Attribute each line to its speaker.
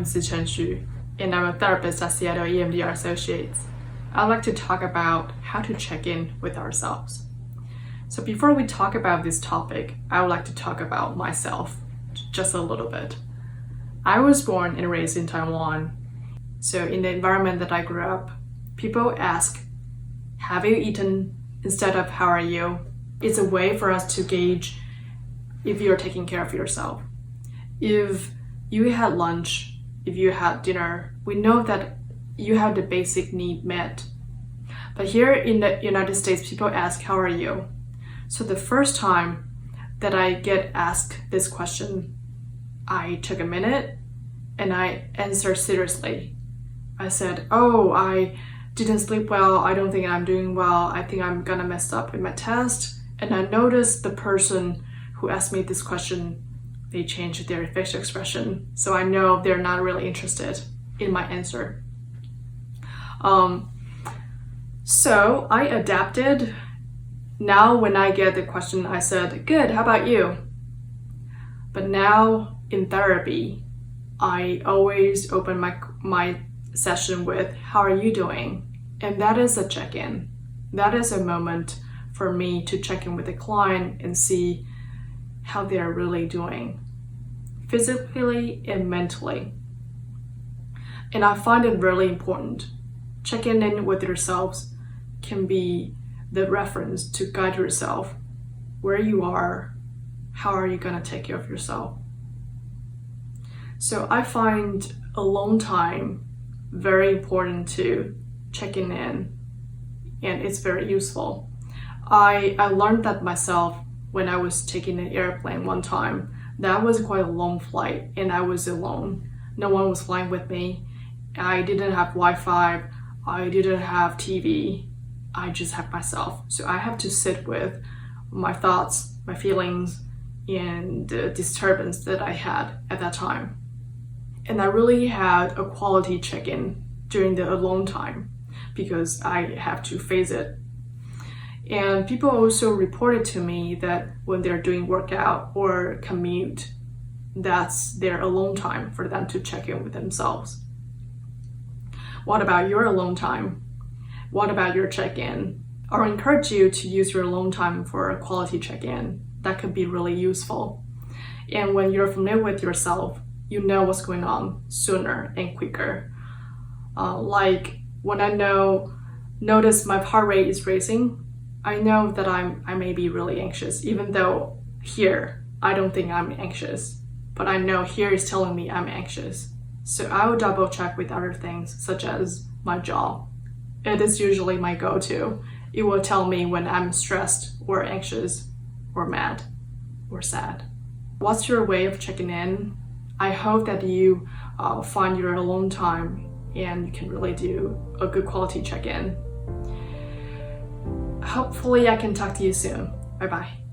Speaker 1: Tzu Chen Hsu, and I'm a therapist at Seattle EMDR Associates. I'd like to talk about how to check in with ourselves. So before we talk about this topic, I would like to talk about myself just a little bit. I was born and raised in Taiwan. So in the environment that I grew up, people ask, "Have you eaten?" instead of "How are you?" It's a way for us to gauge if you're taking care of yourself. If you had lunch, if you had dinner, we know that you have the basic need met. But here in the United States, people ask, "How are you?" So the first time that I get asked this question, I took a minute and I answered seriously. I said, "Oh, I didn't sleep well. I don't think I'm doing well. I think I'm gonna mess up with my test." And I noticed the person who asked me this question, they changed their facial expression. So I know they're not really interested in my answer. So I adapted. Now when I get the question, I said, "Good, how about you?" But now in therapy, I always open my session with, "How are you doing?" And that is a check-in. That is a moment for me to check in with the client and see how they're really doing, physically and mentally. And I find it really important. Checking in with yourselves can be the reference to guide yourself where you are, how are you gonna take care of yourself. So I find alone time very important to checking in, and it's very useful. I learned that myself when I was taking an airplane one time. That was quite a long flight and I was alone. No one was flying with me. I didn't have Wi-Fi. I didn't have TV. I just had myself. So I have to sit with my thoughts, my feelings, and the disturbance that I had at that time. And I really had a quality check-in during the alone time because I have to face it. And people also reported to me that when they're doing workout or commute, that's their alone time for them to check in with themselves. What about your alone time? What about your check-in? I encourage you to use your alone time for a quality check-in. That could be really useful. And when you're familiar with yourself, you know what's going on sooner and quicker. Like when I notice my heart rate is racing, I know that I may be really anxious, even though here, I don't think I'm anxious, but I know here is telling me I'm anxious. So I will double check with other things, such as my jaw. It is usually my go-to. It will tell me when I'm stressed or anxious or mad or sad. What's your way of checking in? I hope that you find your alone time and you can really do a good quality check-in. Hopefully I can talk to you soon. Bye-bye.